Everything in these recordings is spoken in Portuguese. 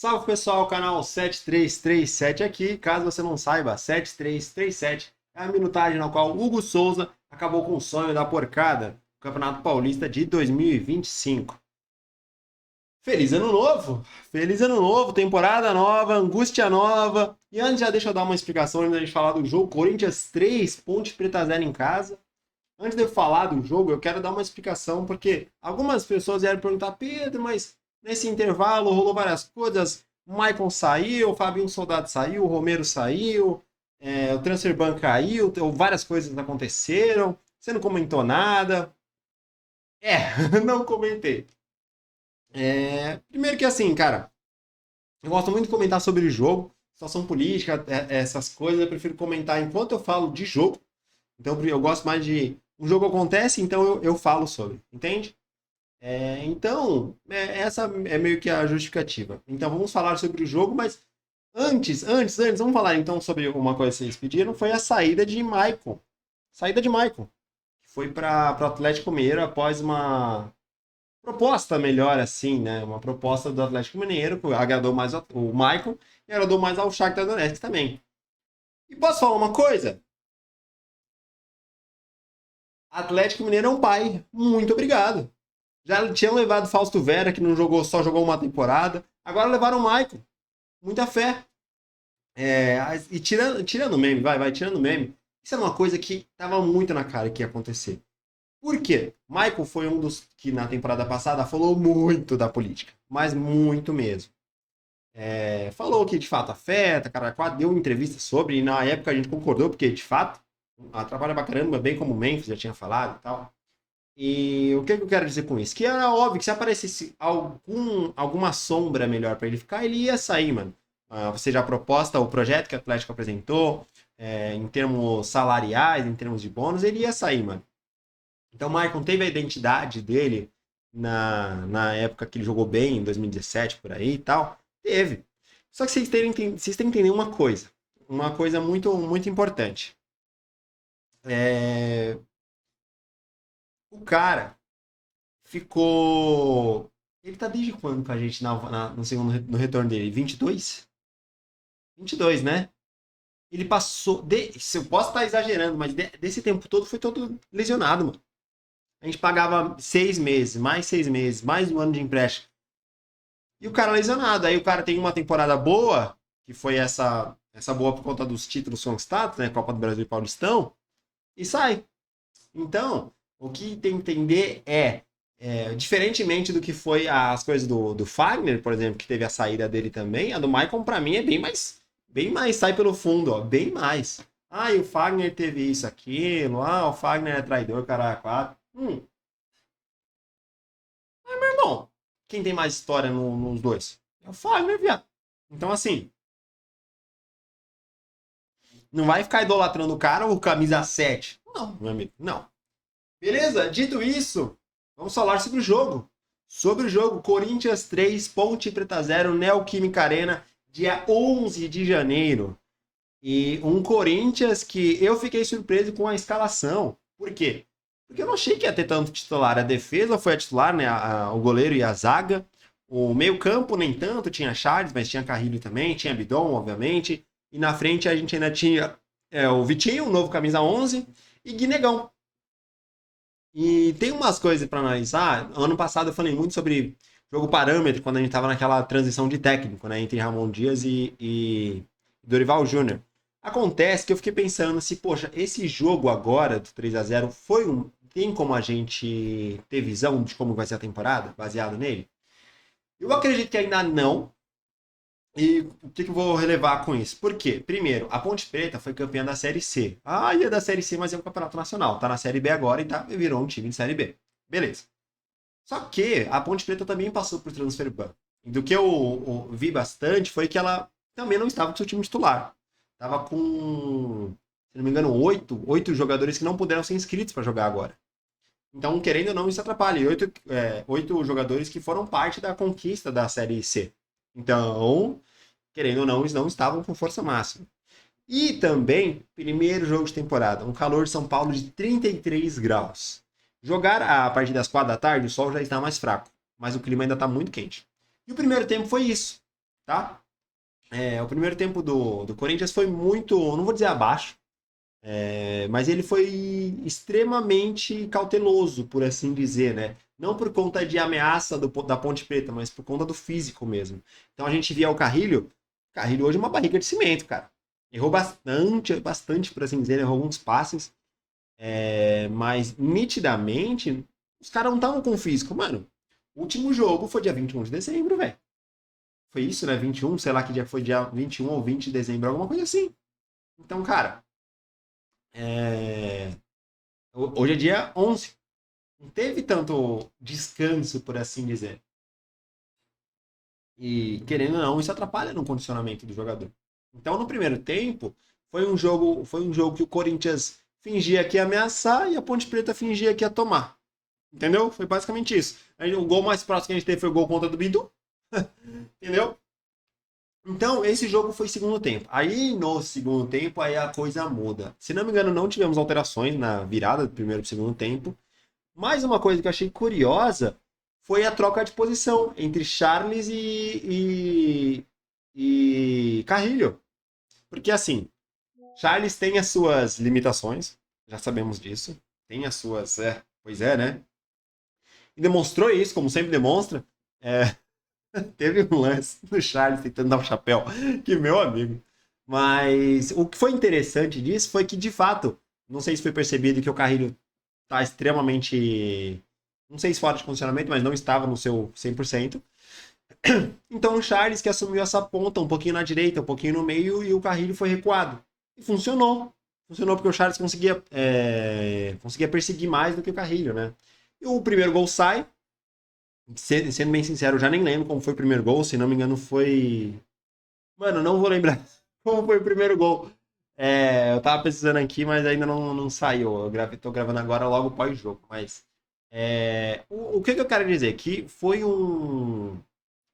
Salve pessoal, canal 7337 aqui. Caso você não saiba, 7337 é a minutagem na qual Hugo Souza acabou com o sonho da porcada no Campeonato Paulista de 2025. Feliz ano novo! Feliz ano novo, temporada nova, angústia nova. E antes já deixa eu dar uma explicação antes da gente falar do jogo. Corinthians 3, Ponte Preta 0 em casa. Antes de eu falar do jogo, eu quero dar uma explicação, porque algumas pessoas vieram perguntar: Pedro, mas nesse intervalo rolou várias coisas, o Maicon saiu, o Fabinho Soldado saiu, o Romero saiu, o Transfer Ban caiu, várias coisas aconteceram, você não comentou nada. Não comentei. Primeiro que assim, cara, eu gosto muito de comentar sobre o jogo, situação política, essas coisas, eu prefiro comentar enquanto eu falo de jogo. Então eu gosto mais de... O jogo acontece, então eu falo sobre, entende? Essa é meio que a justificativa. Então vamos falar sobre o jogo, mas antes, vamos falar então sobre uma coisa que vocês pediram, foi a saída de Maicon. Saída de Maicon, que foi para o Atlético Mineiro após uma proposta melhor assim, né? Uma proposta do Atlético Mineiro, que agradou mais o Maicon e agradou mais ao Shakhtar Donetsk também. E posso falar uma coisa? Atlético Mineiro é um pai. Muito obrigado. Já tinham levado Fausto Vera, que não jogou, só jogou uma temporada. Agora levaram o Maicon. Muita fé. E tirando o meme, tirando o meme. Isso é uma coisa que tava muito na cara que ia acontecer. Por quê? Maicon foi um dos que na temporada passada falou muito da política. Mas muito mesmo. Falou que de fato afeta, cara, quase deu entrevista sobre, e na época a gente concordou, porque de fato atrapalha pra caramba, bem como o Memphis já tinha falado e tal. E o que eu quero dizer com isso? Que era óbvio que se aparecesse alguma sombra melhor para ele ficar, ele ia sair, mano. Seja a proposta, o projeto que o Atlético apresentou, em termos salariais, em termos de bônus, ele ia sair, mano. Então o Maicon teve a identidade dele na época que ele jogou bem, em 2017, por aí e tal. Teve. Só que vocês têm que entender uma coisa muito, muito importante. O cara ficou. Ele tá desde quando com a gente no segundo no retorno dele? 22? 22, né? Ele passou. Se eu posso estar exagerando, mas desse tempo todo foi todo lesionado, mano. A gente pagava 6 meses, mais um ano de empréstimo. E o cara lesionado. Aí o cara tem uma temporada boa, que foi essa boa por conta dos títulos conquistados, né? Copa do Brasil e Paulistão, e sai. Então, o que tem que entender diferentemente do que foi as coisas do Fagner, por exemplo, que teve a saída dele também, a do Maicon, pra mim, é bem mais sai pelo fundo, ó, bem mais. E o Fagner teve isso, aquilo, o Fagner é traidor, caralho, quatro. Meu irmão, quem tem mais história nos dois? É o Fagner, viado. Então, assim, não vai ficar idolatrando o cara ou camisa 7. Não, meu amigo, não. Beleza? Dito isso, vamos falar sobre o jogo. Sobre o jogo, Corinthians 3, Ponte Preta 0, Neoquímica Arena, dia 11 de janeiro. E um Corinthians que eu fiquei surpreso com a escalação. Por quê? Porque eu não achei que ia ter tanto titular. A defesa foi a titular, né? O goleiro e a zaga. O meio-campo, nem tanto, tinha Charles, mas tinha Carrilho também, tinha Bidon, obviamente. E na frente a gente ainda tinha o Vitinho, o novo camisa 11, e Guinegão. E tem umas coisas para analisar. Ano passado eu falei muito sobre jogo parâmetro, quando a gente tava naquela transição de técnico, né, entre Ramon Dias e Dorival Júnior. Acontece que eu fiquei pensando se, poxa, esse jogo agora do 3-0 tem como a gente ter visão de como vai ser a temporada, baseado nele? Eu acredito que ainda não. E o que eu vou relevar com isso? Por quê? Primeiro, a Ponte Preta foi campeã da Série C. Ia da Série C, mas é um campeonato nacional. Tá na Série B agora e virou um time de Série B. Beleza. Só que a Ponte Preta também passou por transfer ban. E do que eu vi bastante foi que ela também não estava com seu time titular. Tava com, se não me engano, oito jogadores que não puderam ser inscritos para jogar agora. Então, querendo ou não, isso atrapalha. E oito jogadores que foram parte da conquista da Série C. Então, querendo ou não, eles não estavam com força máxima. E também, primeiro jogo de temporada, um calor de São Paulo de 33 graus. Jogar a partir das 4 da tarde, o sol já está mais fraco, mas o clima ainda está muito quente. E o primeiro tempo foi isso. tá? O primeiro tempo do Corinthians foi muito, não vou dizer abaixo, mas ele foi extremamente cauteloso, por assim dizer, né? Não por conta de ameaça da Ponte Preta, mas por conta do físico mesmo. Então a gente via o Carrilho hoje é uma barriga de cimento, cara. Errou bastante, bastante, por assim dizer, errou alguns passes, mas nitidamente os caras não estavam com físico, mano. O último jogo foi dia 21 de dezembro, velho. Foi isso, né? 21, sei lá que dia foi, dia 21 ou 20 de dezembro, alguma coisa assim. Então, cara, é, hoje é dia 11. Não teve tanto descanso, por assim dizer. E, querendo ou não, isso atrapalha no condicionamento do jogador. Então, no primeiro tempo, foi um jogo que o Corinthians fingia que ia ameaçar e a Ponte Preta fingia que ia tomar. Entendeu? Foi basicamente isso. O gol mais próximo que a gente teve foi o gol contra do Bidu. Entendeu? Então, esse jogo foi segundo tempo. Aí, no segundo tempo, aí a coisa muda. Se não me engano, não tivemos alterações na virada do primeiro para o segundo tempo. Mais uma coisa que eu achei curiosa foi a troca de posição entre Charles e Carrilho. Porque, assim, Charles tem as suas limitações, já sabemos disso. Tem as suas. Pois é, né? E demonstrou isso, como sempre demonstra. É, teve um lance do Charles tentando dar um chapéu, que meu amigo. Mas o que foi interessante disso foi que, de fato, não sei se foi percebido que o Carrilho tá extremamente. Não sei se fora de condicionamento, mas não estava no seu 100%. Então o Charles que assumiu essa ponta, um pouquinho na direita, um pouquinho no meio, e o Carrilho foi recuado. E funcionou. Funcionou porque o Charles conseguia perseguir mais do que o Carrilho, né? E o primeiro gol sai. Sendo bem sincero, eu já nem lembro como foi o primeiro gol. Se não me engano, foi. Mano, não vou lembrar como foi o primeiro gol. Eu tava pesquisando aqui, mas ainda não saiu. Tô gravando agora logo pós-jogo. Mas o que eu quero dizer? Que foi um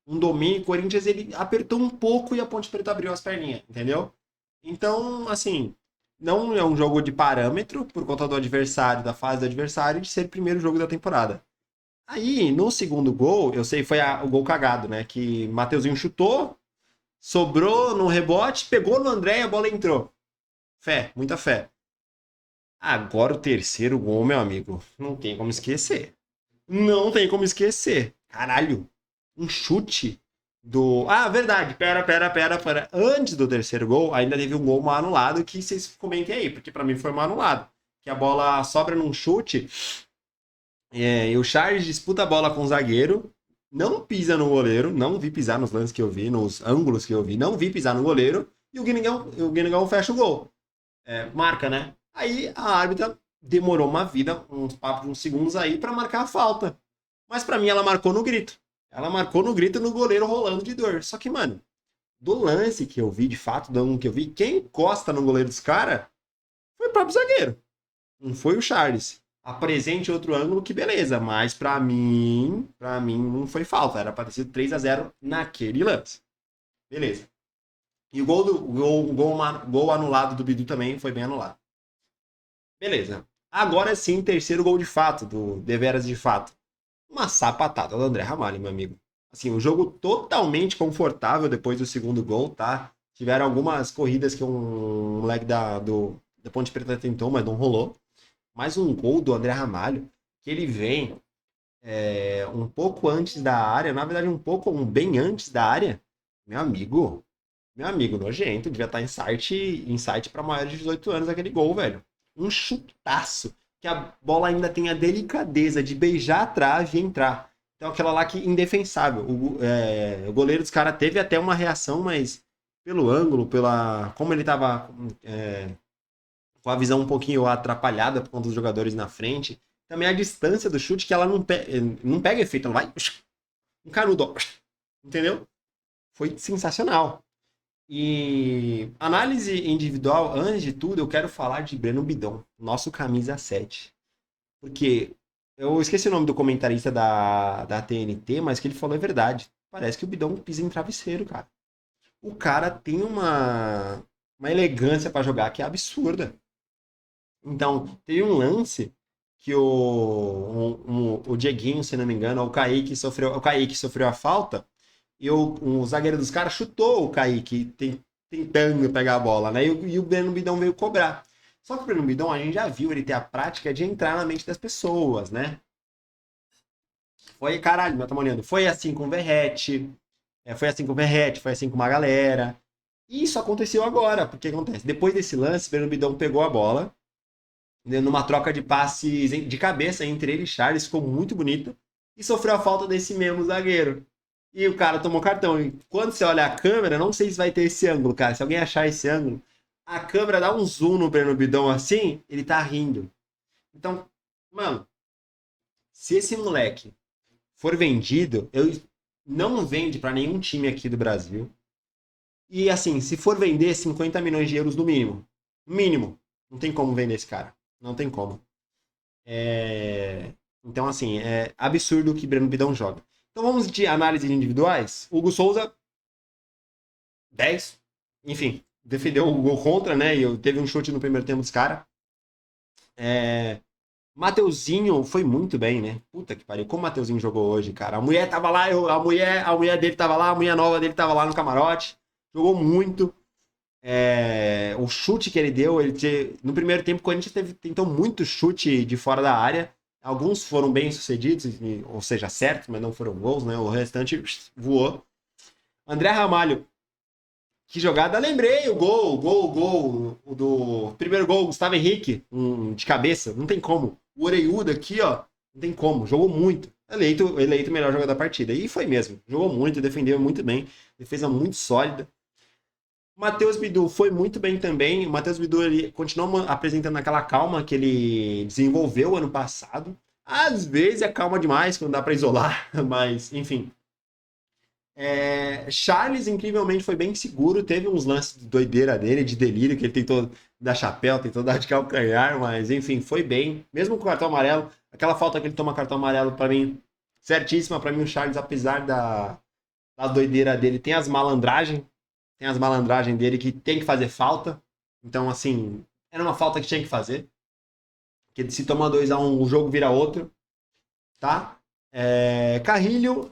domínio. O Corinthians ele apertou um pouco e a Ponte Preta abriu as perninhas, entendeu? Então, assim, não é um jogo de parâmetro por conta do adversário, da fase do adversário e de ser o primeiro jogo da temporada. Aí, no segundo gol, eu sei, foi o gol cagado, né? Que Mateuzinho chutou, sobrou no rebote, pegou no André e a bola entrou. Fé, muita fé. Agora o terceiro gol, meu amigo, não tem como esquecer. Não tem como esquecer. Caralho, um chute do. Ah, verdade. Pera. Antes do terceiro gol, ainda teve um gol mal anulado que vocês comentem aí, porque pra mim foi mal anulado. Que a bola sobra num chute e o Charles disputa a bola com o zagueiro, não pisa no goleiro, não vi pisar nos lances que eu vi, nos ângulos que eu vi, não vi pisar no goleiro, e o Guinigão fecha o gol. Marca, né? Aí a árbitra demorou uma vida, uns papos de uns segundos aí, pra marcar a falta. Mas pra mim ela marcou no grito. Ela marcou no grito no goleiro rolando de dor. Só que, mano, do lance que eu vi, de fato, do ângulo que eu vi, quem encosta no goleiro dos caras foi o próprio zagueiro. Não foi o Charles. Apresente outro ângulo que beleza, mas pra mim não foi falta, era pra ter sido 3-0 naquele lance. Beleza. E o gol anulado do Bidu também foi bem anulado. Beleza. Agora sim, terceiro gol de fato, do Deveras de fato. Uma sapatada do André Ramalho, meu amigo. Assim, um jogo totalmente confortável depois do segundo gol, tá? Tiveram algumas corridas que um moleque da Ponte Preta tentou, mas não rolou. Mais um gol do André Ramalho, que ele vem um pouco antes da área, na verdade bem antes da área. Meu amigo nojento, devia estar em site para maiores de 18 anos aquele gol, velho. Um chutaço, que a bola ainda tem a delicadeza de beijar a trave e entrar. Então aquela lá que indefensável. O goleiro dos caras teve até uma reação, mas pelo ângulo, como ele tava com a visão um pouquinho atrapalhada por conta dos jogadores na frente. Também a distância do chute, que ela não pega efeito, ela vai um canudo, ó, entendeu? Foi sensacional. E análise individual, antes de tudo, eu quero falar de Breno Bidon, nosso camisa 7. Porque eu esqueci o nome do comentarista da TNT, mas o que ele falou é verdade. Parece que o Bidon pisa em travesseiro, cara. O cara tem uma elegância pra jogar que é absurda. Então, teve um lance que o Dieguinho, se não me engano, o Kaique sofreu a falta. E o zagueiro dos caras chutou o Kaique, tentando pegar a bola, né? E o Breno Bidão veio cobrar. Só que o Breno Bidão, a gente já viu ele ter a prática de entrar na mente das pessoas, né? Foi, caralho, meu, tá molhando. Foi assim com o Verrete, foi assim com o Verrete, foi assim com uma galera. E isso aconteceu agora, porque acontece? Depois desse lance, o Breno Bidão pegou a bola, né, numa troca de passes de cabeça entre ele e Charles, ficou muito bonita, e sofreu a falta desse mesmo zagueiro. E o cara tomou cartão. E quando você olha a câmera, não sei se vai ter esse ângulo, cara. Se alguém achar esse ângulo, a câmera dá um zoom no Breno Bidão assim, ele tá rindo. Então, mano, se esse moleque for vendido, eu não vende pra nenhum time aqui do Brasil. E assim, se for vender 50 milhões de euros no mínimo. Mínimo. Não tem como vender esse cara. Não tem como. Então, assim, é absurdo o que Breno Bidão joga. Então vamos de análise individuais. Hugo Souza, 10. Enfim, defendeu o gol contra, né? E teve um chute no primeiro tempo dos caras. Mateuzinho foi muito bem, né? Puta que pariu. Como o Mateuzinho jogou hoje, cara. A mulher tava lá, a mulher dele tava lá, a mulher nova dele tava lá no camarote. Jogou muito. O chute que ele deu, no primeiro tempo o Corinthians tentou muito chute de fora da área. Alguns foram bem sucedidos, ou seja, certos, mas não foram gols, né? O restante voou. André Ramalho, que jogada, lembrei o gol, o do primeiro gol, Gustavo Henrique, de cabeça, não tem como. O Oreiuda aqui, ó, não tem como, jogou muito. Eleito o melhor jogador da partida. E foi mesmo, jogou muito, defendeu muito bem, defesa muito sólida. O Matheus Bidu foi muito bem também. O Matheus Bidu ele continua apresentando aquela calma que ele desenvolveu ano passado. Às vezes é calma demais quando dá para isolar, mas enfim. Charles, incrivelmente, foi bem seguro. Teve uns lances de doideira dele, de delírio, que ele tentou dar chapéu, tentou dar de calcanhar, mas enfim, foi bem. Mesmo com o cartão amarelo, aquela falta que ele toma cartão amarelo, para mim, certíssima. Para mim, o Charles, apesar da doideira dele, tem as malandragens dele que tem que fazer falta. Então, assim, era uma falta que tinha que fazer. Porque se toma 2-1, o jogo vira outro, tá? Carrilho,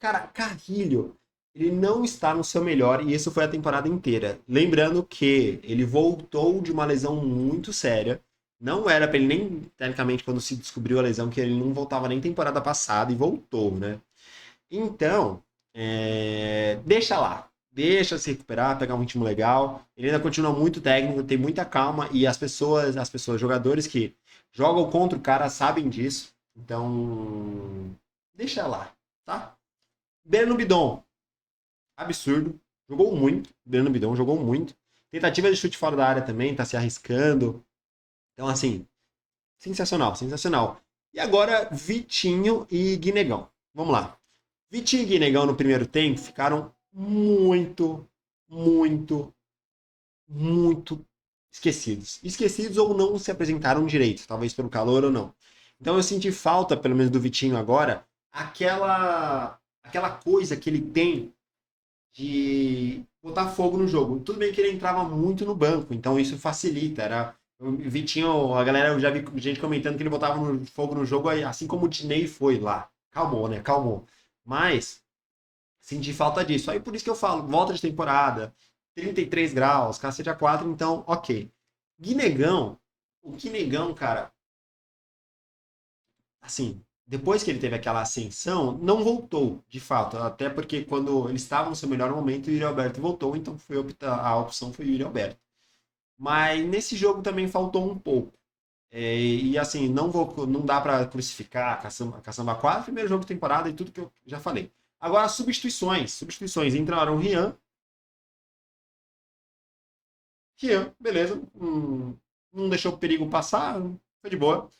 cara, Carrilho, ele não está no seu melhor e isso foi a temporada inteira. Lembrando que ele voltou de uma lesão muito séria. Não era pra ele nem, tecnicamente, quando se descobriu a lesão, que ele não voltava nem temporada passada e voltou, né? Então, deixa lá. Deixa se recuperar, pegar um ritmo legal. Ele ainda continua muito técnico, tem muita calma e as pessoas, jogadores que jogam contra o cara sabem disso. Então, deixa lá, tá? Breno Bidon, absurdo. Jogou muito. Breno Bidon jogou muito. Tentativa de chute fora da área também, tá se arriscando. Então, assim, sensacional, sensacional. E agora, Vitinho e Guinegão. Vamos lá. Vitinho e Guinegão no primeiro tempo ficaram muito, muito, muito esquecidos. Esquecidos ou não se apresentaram direito, talvez pelo calor ou não. Então eu senti falta, pelo menos do Vitinho agora, aquela coisa que ele tem de botar fogo no jogo. Tudo bem que ele entrava muito no banco, então isso facilita. O Vitinho, a galera, eu já vi gente comentando que ele botava fogo no jogo, assim como o Dinei foi lá. Calmou, né? Calmou. Mas senti falta disso. Aí por isso que eu falo, volta de temporada, 33 graus, cacete a 4, então, ok. Guinegão, o Guinegão, cara, assim, depois que ele teve aquela ascensão, não voltou, de fato. Até porque quando ele estava no seu melhor momento, o Yuri Alberto voltou, então a opção foi o Yuri Alberto. Mas nesse jogo também faltou um pouco. E assim, não dá pra crucificar a Caçamba 4, primeiro jogo de temporada e tudo que eu já falei. Agora, substituições. Substituições. Entraram Rian. Rian, beleza. Não deixou o perigo passar. Foi de boa.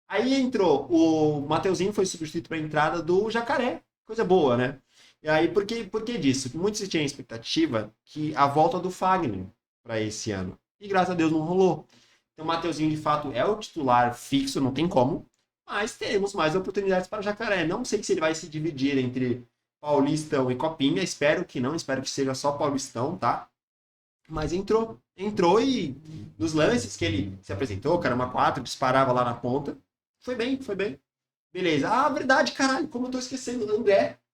Aí entrou o Mateuzinho, foi substituído para a entrada do Jacaré. Coisa boa, né? E aí, por que disso? Muitos tinham expectativa que a volta do Fagner para esse ano. E graças a Deus não rolou. Então o Mateuzinho, de fato, é o titular fixo, não tem como. Mas teremos mais oportunidades para o Jacaré. Não sei se ele vai se dividir entre Paulistão e Copinha. Espero que não. Espero que seja só Paulistão, tá? Mas entrou e nos lances que ele se apresentou, caramba, 4, disparava lá na ponta. Foi bem, foi bem. Beleza. Ah, verdade, caralho, como eu tô esquecendo.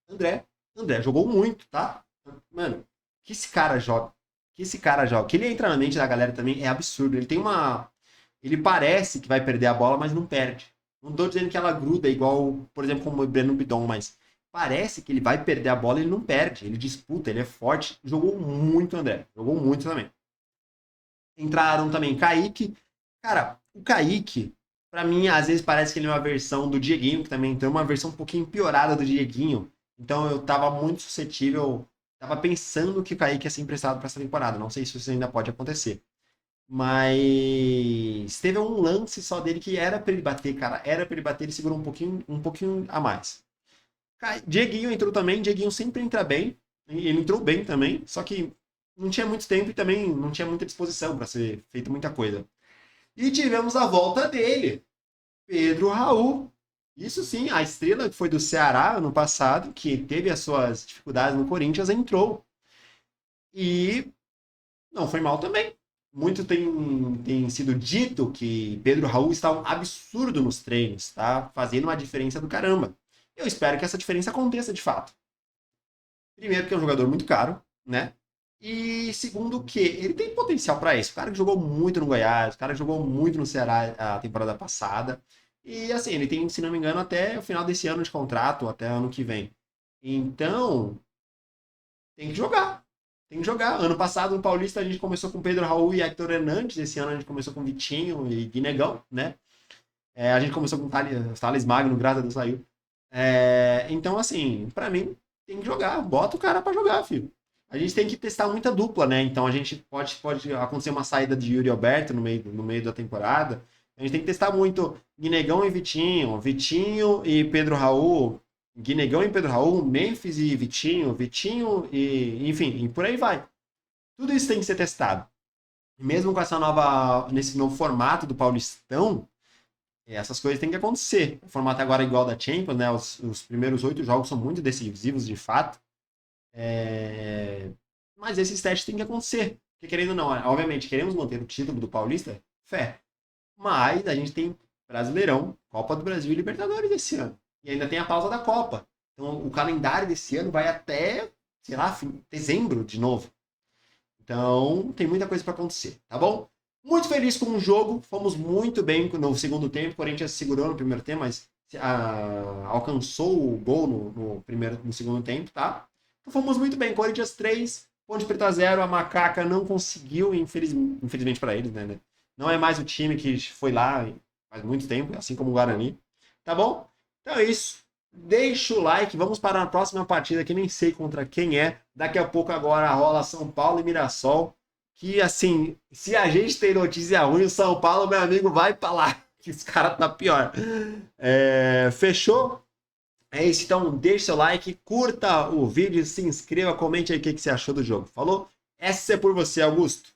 André. André jogou muito, tá? Mano, que esse cara joga. Que esse cara joga. Que ele entra na mente da galera também é absurdo. Ele tem uma. Ele parece que vai perder a bola, mas não perde. Não tô dizendo que ela gruda igual, por exemplo, como o Breno Bidon, mas parece que ele vai perder a bola e ele não perde. Ele disputa, ele é forte. Jogou muito, André. Jogou muito também. Entraram também Kaique. Cara, o Kaique, pra mim, às vezes parece que ele é uma versão do Dieguinho, que também tem uma versão um pouquinho piorada do Dieguinho. Então eu tava muito suscetível, tava pensando que o Kaique ia ser emprestado pra essa temporada. Não sei se isso ainda pode acontecer. Mas teve um lance só dele que era pra ele bater, cara. Era pra ele bater, ele segurou um pouquinho a mais. Dieguinho entrou também, Dieguinho sempre entra bem. Ele entrou bem também, só que não tinha muito tempo e também não tinha muita disposição para ser feita muita coisa. E tivemos a volta dele, Pedro Raul. Isso sim, a estrela que foi do Ceará ano passado, que teve as suas dificuldades no Corinthians, entrou. E não foi mal também. Muito tem sido dito que Pedro Raul está um absurdo nos treinos, tá fazendo uma diferença do caramba. Eu espero que essa diferença aconteça de fato. Primeiro, que é um jogador muito caro, né? E segundo, que ele tem potencial para isso. O cara que jogou muito no Goiás, o cara que jogou muito no Ceará a temporada passada. E assim, ele tem, se não me engano, até o final desse ano de contrato, até ano que vem. Então, tem que jogar. Tem que jogar. Ano passado, no Paulista, a gente começou com Pedro Raul e Hector Hernandes. Esse ano a gente começou com Vitinho e Guinegão, né? A gente começou com Thales Magno, graças a Deus saiu. Então, assim, pra mim, tem que jogar. Bota o cara pra jogar, filho. A gente tem que testar muita dupla, né? Então a gente pode acontecer uma saída de Yuri Alberto no meio da temporada. A gente tem que testar muito Guinegão e Vitinho, Vitinho e Pedro Raul, Guinegão e Pedro Raul, Memphis e Vitinho, Vitinho e, enfim, e por aí vai. Tudo isso tem que ser testado. E mesmo com nesse novo formato do Paulistão, essas coisas têm que acontecer. O formato agora é igual da Champions, né? Os primeiros 8 jogos são muito decisivos, de fato. Mas esses testes têm que acontecer. Porque querendo ou não, obviamente, queremos manter o título do Paulista? Fé. Mas a gente tem Brasileirão, Copa do Brasil e Libertadores esse ano. E ainda tem a pausa da Copa. Então o calendário desse ano vai até, sei lá, dezembro de novo. Então tem muita coisa para acontecer, tá bom? Muito feliz com o jogo, fomos muito bem no segundo tempo. O Corinthians segurou no primeiro tempo, mas alcançou o gol no segundo tempo, tá? Então fomos muito bem. Corinthians 3, Ponte Preta 0. A Macaca não conseguiu, infelizmente para eles, né? Não é mais o time que foi lá faz muito tempo, assim como o Guarani. Tá bom? Então é isso. Deixa o like, vamos para a próxima partida, que nem sei contra quem é. Daqui a pouco agora rola São Paulo e Mirassol. Que assim, se a gente tem notícia ruim, o São Paulo, meu amigo, vai pra lá. Que os caras tá pior. Fechou? É isso, então deixa seu like, curta o vídeo, se inscreva, comente aí o que você achou do jogo. Falou? Essa é por você, Augusto.